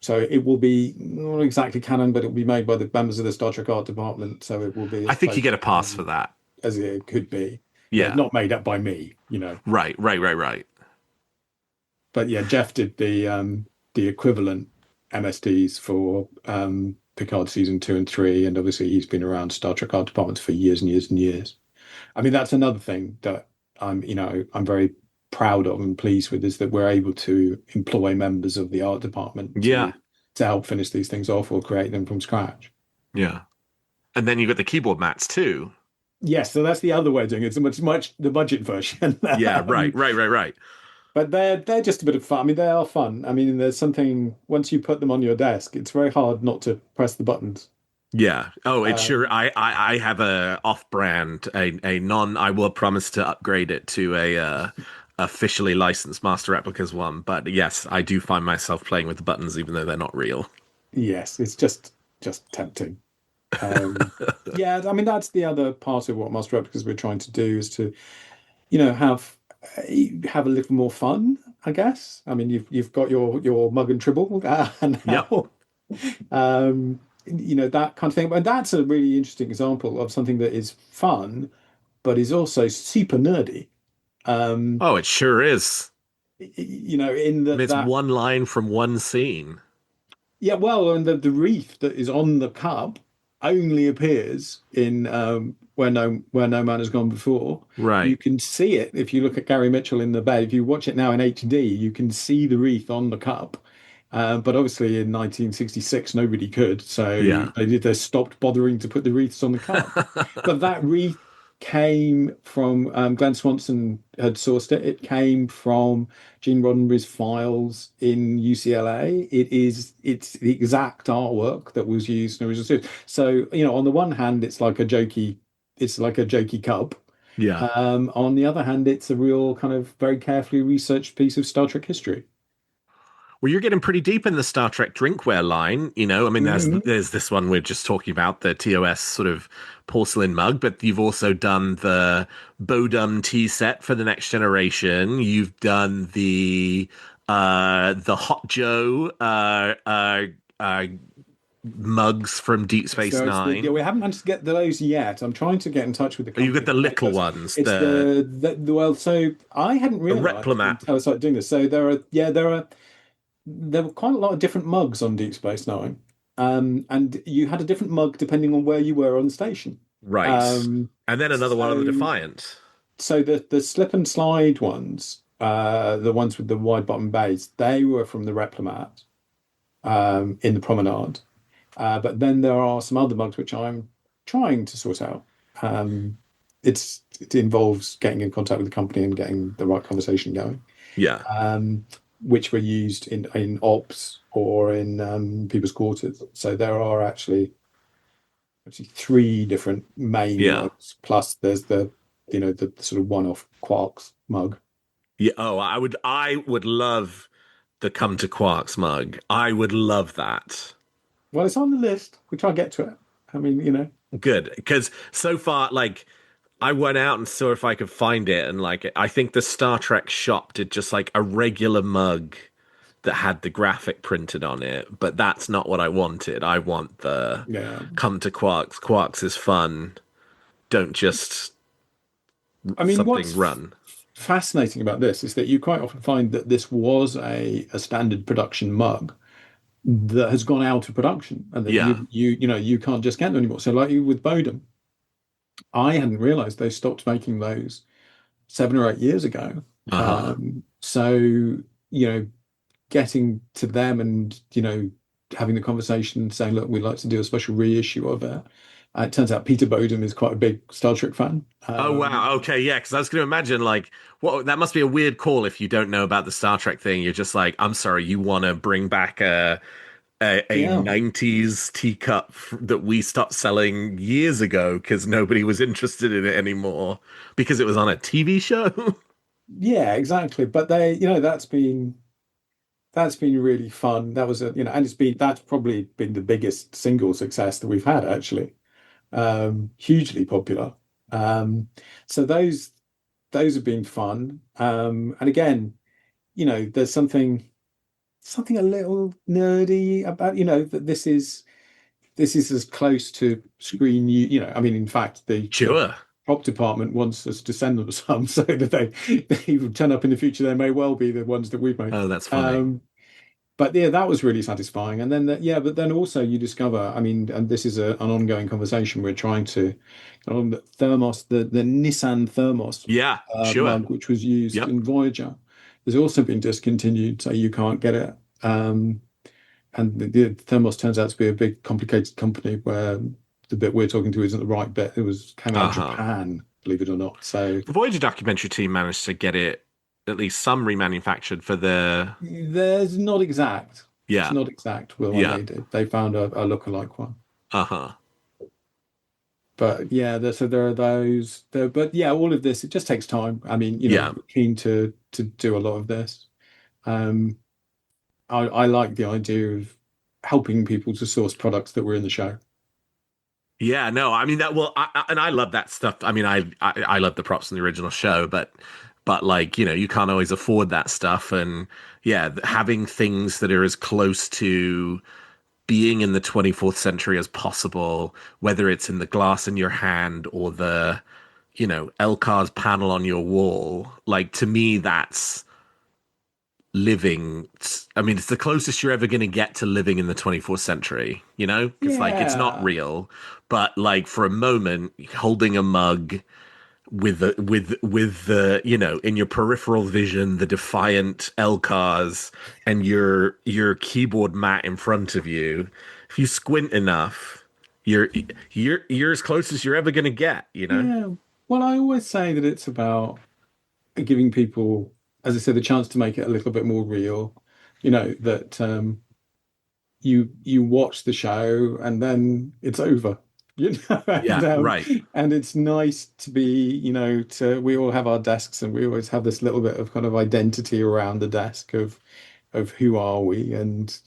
So it will be not exactly canon, but it will be made by the members of the Star Trek art department. So it will be I as think you close get a pass for that. as it could be. Yeah, Yeah. not made up by me, you know. Right, right, right, right. But yeah, Jeff did the equivalent MSDs for Picard season 2 and 3, and obviously he's been around Star Trek art departments for years and years and years. I mean, that's another thing that I'm very proud of and pleased with is that we're able to employ members of the art department Yeah, to help finish these things off or create them from scratch. yeah. And then you got the keyboard mats too. Yes, so that's the other way of doing it. It's much the budget version. Yeah, right, right, right, right. But they're just a bit of fun. I mean, they are fun. I mean, there's something once you put them on your desk, it's very hard not to press the buttons. Yeah. Oh, it's Um, sure. I have a off-brand, a non. I will promise to upgrade it to a officially licensed Master Replicas one. But yes, I do find myself playing with the buttons, even though they're not real. yes, it's just tempting. Um, yeah, I mean that's the other part of what Master Replicas we're trying to do is to, have a little more fun, I guess. I mean, you've got your mug and tribble Yep. now, that kind of thing. And that's a really interesting example of something that is fun, but is also super nerdy. Um, Oh, it sure is. in And that it's that one line from one scene. Yeah, well, and the wreath that is on the cup only appears in where no man has gone before. You Right. can see it if you look at Gary Mitchell in the bed. If you watch it now in HD, you can see the wreath on the cup. But obviously in 1966, nobody could, so Yeah. they stopped bothering to put the wreaths on the cup. But that wreath came from Glenn Swanson had sourced it. It came from Gene Roddenberry's files in UCLA. It's the exact artwork that was used in the original series. So, on the one hand, it's like a jokey cup. Yeah. On the other hand, it's a real kind of very carefully researched piece of Star Trek history. Well, you're getting pretty deep in the Star Trek drinkware line, I mean, Mhm. there's this one we're just talking about, the TOS sort of porcelain mug, but you've also done the Bodum tea set for the Next Generation. You've done the Hot Joe uh, mugs from Deep Space So yeah, Nine. we haven't managed to get those yet. I'm trying to get in touch with the Oh, you've company got the that make little those. ones, It's well, so I hadn't the realized Replimat. until I started doing this. So there were quite a lot of different mugs on Deep Space Nine, and you had a different mug depending on where you were on the station. Right. Um, And then another one on the so Defiant. so the slip and slide ones, the ones with the wide bottom base, they were from the Replimat in the Promenade. But then there are some other bugs which I'm trying to sort out. Um, it involves getting in contact with the company and getting the right conversation going, Yeah. which were used in ops or in people's quarters. So there are actually three different main Yeah. mugs. Plus, there's the sort of one-off Quarks mug. Yeah. Oh, I would love the Come to Quarks mug. I would love that. Well, it's on the list. We try and get to it. I mean, Good. Because so far, like, I went out and saw if I could find it, and like, I think the Star Trek shop did just like a regular mug that had the graphic printed on it, but that's not what I wanted. I want the yeah. Come to Quarks. Quarks is fun. Don't just I mean, something what's run. fascinating about this is that you quite often find that this was a standard production mug that has gone out of production and that Yeah. you can't just get them anymore. So like with Bodum, I hadn't realized they stopped making those 7 or 8 years ago. Uh-huh. So, getting to them and, having the conversation saying, look, we'd like to do a special reissue of it. It turns out Peter Bodum is quite a big Star Trek fan. Oh wow. Okay, yeah, because I was going to imagine like what that must be a weird call if you don't know about the Star Trek thing. You're just like, I'm sorry, you want to bring back a Yeah. 90s teacup that we stopped selling years ago because nobody was interested in it anymore because it was on a TV show. Yeah, exactly. But that's been really fun. That was and that's probably been the biggest single success that we've had actually. Hugely popular. Um, so those have been fun. And again, there's something a little nerdy about, that this is as close to screen I mean, in fact, the Sure. prop department wants us to send them some so that they will turn up in the future. They may well be the ones that we've made. Oh, that's funny. Um, but yeah, that was really satisfying. And then but then also you discover, I mean, and this is an ongoing conversation. We're trying to on the Thermos, the Nissan Thermos Yeah, sure. mug, which was used Yep. in Voyager, has also been discontinued, so you can't get it. And the Thermos turns out to be a big, complicated company where the bit we're talking to isn't the right bit. Came out of Uh-huh. Japan, believe it or not. So The Voyager documentary team managed to get it at least some remanufactured for the there's not exact. It's yeah. not exact the one Yeah. they did. They found a lookalike one. Uh-huh. But yeah, so there are those. But yeah, all of this, it just takes time. I mean, Yeah. we're keen to do a lot of this. Um, I like the idea of helping people to source products that were in the show. Yeah, no, I mean that. Well, and I love that stuff. I mean, I love the props in the original show, but like you can't always afford that stuff, and yeah, having things that are as close to being in the 24th century as possible, whether it's in the glass in your hand or the LCARS panel on your wall, like to me, that's living. I mean, it's the closest you're ever going to get to living in the 24th century, you know? Because, like, it's not Yeah. real, but, like, for a moment, holding a mug with the in your peripheral vision the defiant Elcars and your keyboard mat in front of you, if you squint enough, you're as close as you're ever going to get, you know. Yeah. Well, I always say that it's about giving people, as I said, the chance to make it a little bit more real. That you watch the show and then it's over. And Yeah, right. and it's nice to be, to we all have our desks and we always have this little bit of kind of identity around the desk of who are we, and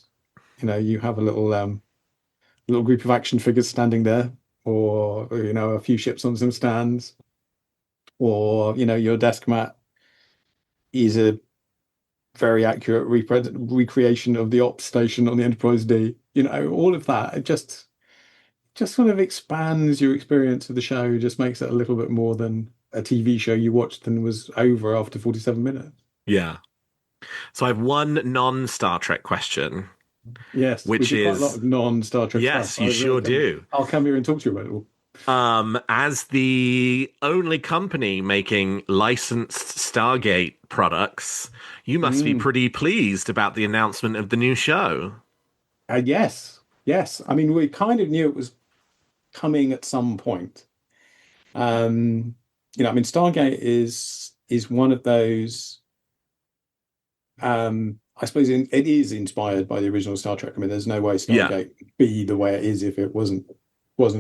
you have a little group of action figures standing there, or a few ships on some stands, or your desk mat is a very accurate recreation of the ops station on the Enterprise D. All of that. It just sort of expands your experience of the show, just makes it a little bit more than a TV show you watched and was over after 47 minutes. Yeah. So I have one non-Star Trek question, Yes, we which do quite a lot is of non-Star Trek yes, stuff. you sure do. I'll come here and talk to you about it all. As the only company making licensed Stargate products, you must be pretty pleased about the announcement of the new show. Yes, yes. I mean, we kind of knew it was coming at some point. I mean, Stargate is one of those. I suppose it is inspired by the original Star Trek. I mean, there's no way Stargate would be the way it is if it wasn't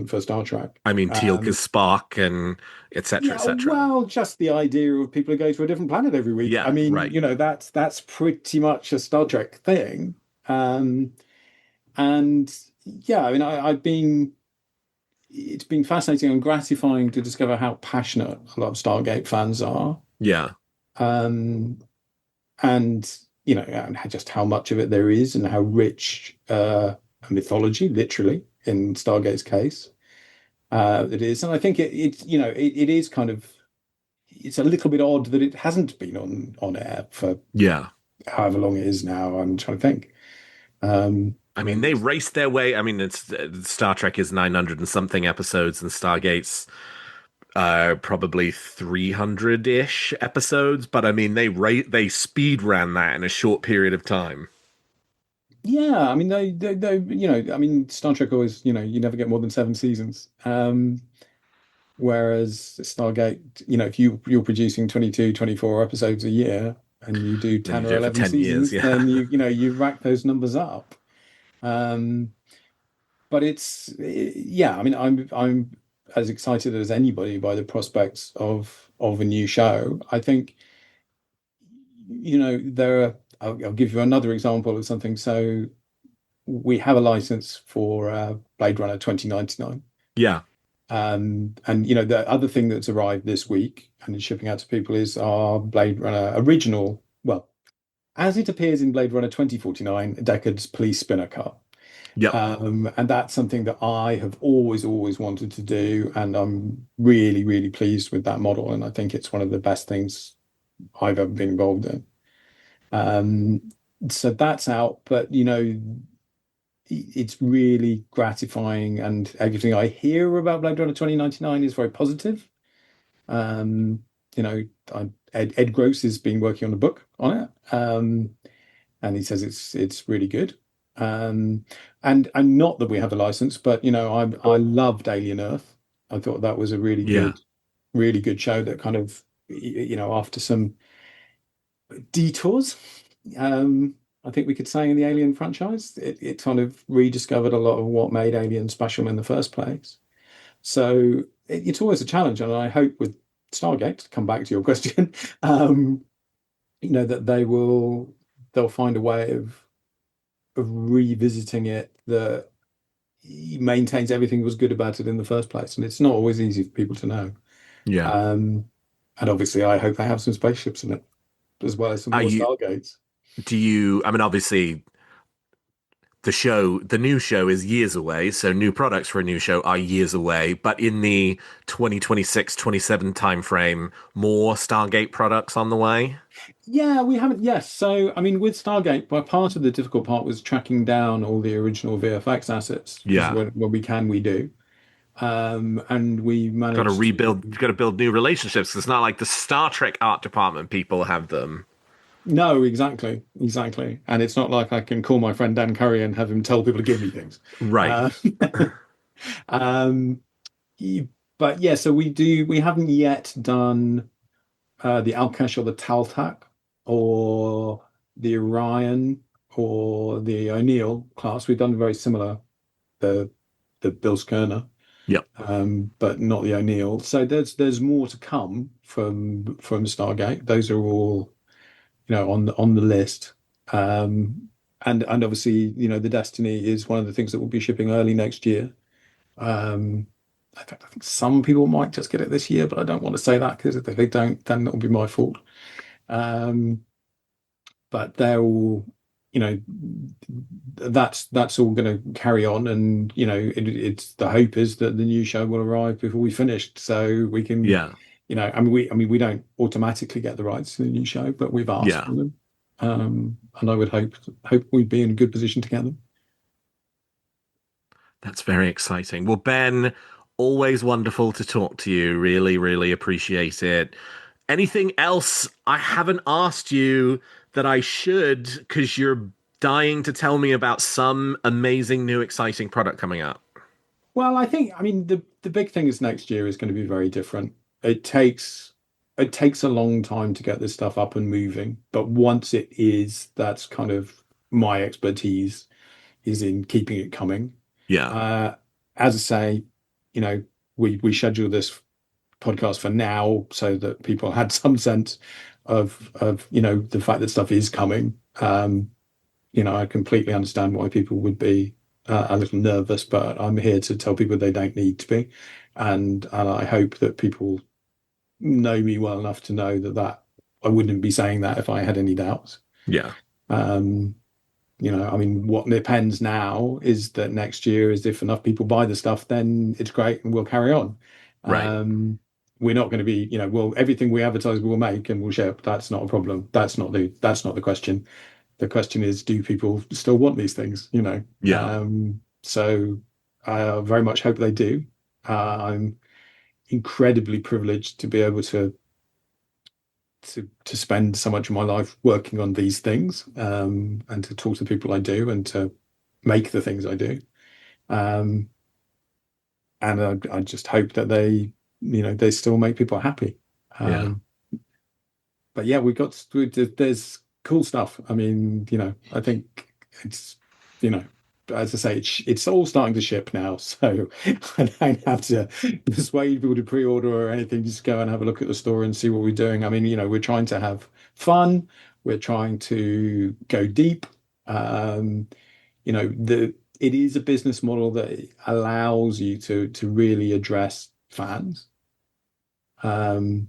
for Star Trek. I mean, Teal'c is Spock, and etc. Yeah, etc. well, just the idea of people who go to a different planet every week. Yeah, I mean, right. That's pretty much a Star Trek thing. And yeah, I mean, it's been fascinating and gratifying to discover how passionate a lot of Stargate fans are. Yeah. And and just how much of it there is, and how rich a mythology, literally, in Stargate's case, it is. And I think it is kind of, it's a little bit odd that it hasn't been on air for however long it is now. I'm trying to think. I mean, they raced their way. I mean, it's Star Trek is 900 and something episodes, and Stargate's probably 300-ish episodes. But I mean, they speed ran that in a short period of time. Yeah, I mean, they I mean, Star Trek always, you never get more than 7 seasons. Whereas Stargate, if you're producing 22, 24 episodes a year and you do 10 or 11 seasons, then you rack those numbers up. But I mean, I'm as excited as anybody by the prospects of a new show. I think, I'll give you another example of something. So we have a license for Blade Runner 2099. Yeah. And the other thing that's arrived this week and is shipping out to people is our Blade Runner original, well, as it appears in Blade Runner 2049, Deckard's police spinner car. Yeah. And that's something that I have always wanted to do, and I'm really, really pleased with that model. And I think it's one of the best things I've ever been involved in. So that's out, but it's really gratifying, and everything I hear about Blade Runner 2099 is very positive. Ed Gross has been working on a book on it, and he says it's really good. And not that we have a license, but I loved Alien Earth. I thought that was a really good show that kind of, after some detours, I think we could say, in the Alien franchise, it kind of rediscovered a lot of what made Alien special in the first place. So it's always a challenge, and I hope with Stargate, to come back to your question, that they'll find a way of revisiting it that maintains everything that was good about it in the first place. And it's not always easy for people to know. Yeah. And obviously I hope they have some spaceships in it, as well as some more Stargates. I mean, obviously the new show is years away, so new products for a new show are years away, but in the 2026-27 timeframe, more Stargate products on the way? Yeah, we haven't. Yes. So, I mean, with Stargate, well, part of the difficult part was tracking down all the original VFX assets because Yeah. when we can, we do. And we Got to managed rebuild, to. got to build new relationships. It's not like the Star Trek art department people have them. No, exactly, exactly. And it's not like I can call my friend Dan Curry and have him tell people to give me things. Right. Uh, um, but yeah, so we do. We haven't yet done the Alkesh or the Taltak or the Orion or the O'Neill class. We've done very similar. The Bill Skirner, Yep. but not the O'Neill. So there's more to come from Stargate. Those are all on the list. And obviously, the Destiny is one of the things that will be shipping early next year. In fact, I think some people might just get it this year, but I don't want to say that because if they don't, then it'll be my fault. Um, but they're all, you know, that's all going to carry on, and it's the hope is that the new show will arrive before we finished, so we can, Yeah. we don't automatically get the rights to the new show, but we've asked Yeah. for them, and I would hope we'd be in a good position to get them. That's very exciting. Well, Ben, always wonderful to talk to you. Really, really appreciate it. Anything else I haven't asked you that I should, because you're dying to tell me about some amazing new exciting product coming up? Well, I mean, the big thing is next year is going to be very different. It takes a long time to get this stuff up and moving, but once it is, that's kind of my expertise is in keeping it coming. Yeah. Uh, as I say, we schedule this podcast for now so that people had some sense of the fact that stuff is coming. I completely understand why people would be a little nervous, but I'm here to tell people they don't need to be, and I hope that people know me well enough to know that I wouldn't be saying that if I had any doubts. Yeah. Um, I mean, what depends now is that next year is if enough people buy the stuff, then it's great and we'll carry on. Right. We're not going to be, well, everything we advertise we'll make and we'll ship. That's not a problem. That's not the question. The question is, do people still want these things? Yeah. So I very much hope they do. I'm incredibly privileged to be able to spend so much of my life working on these things, and to talk to the people I do and to make the things I do. Um, and I just hope that they still make people happy. Yeah. But yeah, there's cool stuff. I mean, I think it's, as I say, it's all starting to ship now, so I don't have to persuade people to pre-order or anything. Just go and have a look at the store and see what we're doing. I mean, we're trying to have fun. We're trying to go deep. It is a business model that allows you to really address fans. And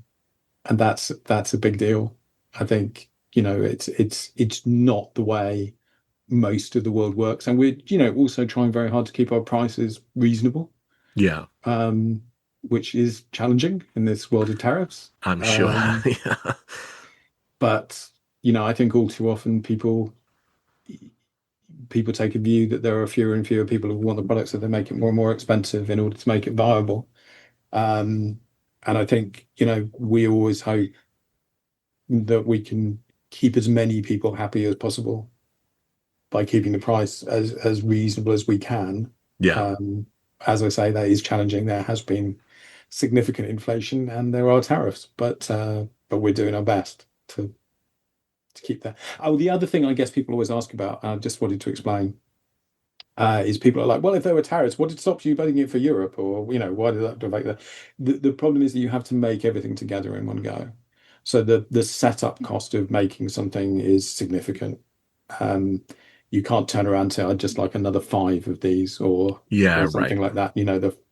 that's a big deal. I think, it's not the way most of the world works, and we're also trying very hard to keep our prices reasonable, Yeah. which is challenging in this world of tariffs. I'm sure. Yeah. But I think all too often people take a view that there are fewer and fewer people who want the products, so they make it more and more expensive in order to make it viable. And I think we always hope that we can keep as many people happy as possible by keeping the price as reasonable as we can. Yeah. As I say, that is challenging. There has been significant inflation and there are tariffs, but we're doing our best to keep that. Oh, the other thing I guess people always ask about, I just wanted to explain, is people are like, well, if there were tariffs, what did stop you making it for Europe? Or, why did that affect that? The problem is that you have to make everything together in one go. So the setup cost of making something is significant. You can't turn around and say, I'd just like another 5 of these or something like that.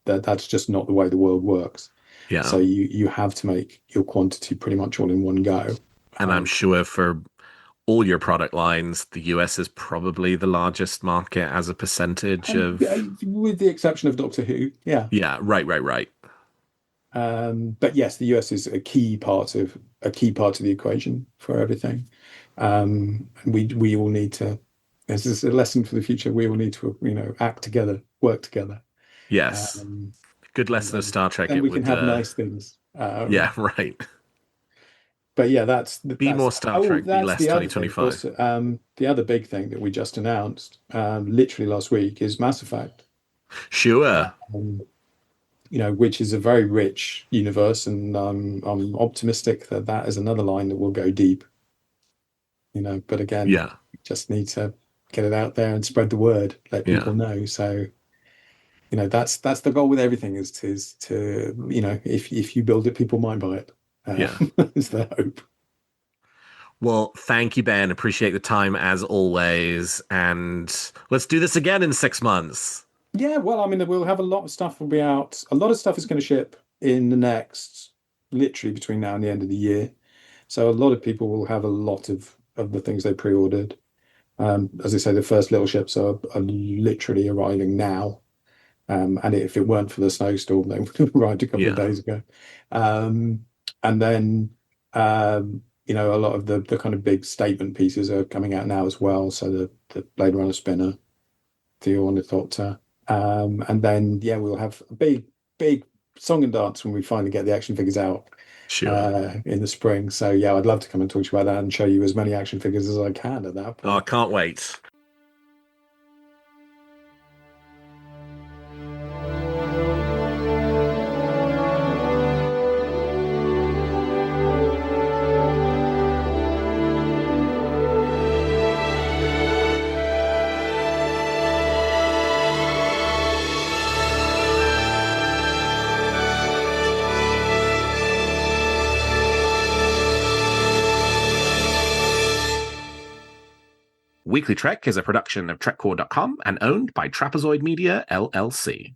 That's just not the way the world works. Yeah. So you have to make your quantity pretty much all in one go. And I'm sure for all your product lines, the US is probably the largest market as a percentage of... With the exception of Doctor Who, yeah. Yeah, right. But yes, the US is a key part of the equation for everything. And we all need to. This is a lesson for the future. We all need to, act together, work together. Yes. Um, Good and lesson of Star Trek. then It we can would, have nice things. yeah, right. But yeah, Be more Star Trek, be that's less the other thing. Of course, 2025. the other big thing that we just announced, literally last week, is Mass Effect. Sure. Um, which is a very rich universe, and I'm optimistic that that is another line that will go deep. But again, Yeah. we just need to get it out there and spread the word, let Yeah. people know. So, that's the goal with everything is to if you build it, people might buy it. Yeah. Is the hope. Well, thank you, Ben. Appreciate the time as always. And let's do this again in 6 months. Yeah, well, I mean, we'll have a lot of stuff will be out. A lot of stuff is going to ship in the next, literally between now and the end of the year. So a lot of people will have a lot of the things they pre-ordered. As I say, the first little ships are literally arriving now. And if it weren't for the snowstorm, they would have arrived a couple of Yeah. days ago. And then, a lot of the kind of big statement pieces are coming out now as well. So the Blade Runner spinner, the Ornithopter. And then, yeah, we'll have a big song and dance when we finally get the action figures out Sure. in the spring. So, yeah, I'd love to come and talk to you about that and show you as many action figures as I can at that Oh, I point. can't wait. Weekly Trek is a production of TrekCore.com and owned by Trapezoid Media, LLC.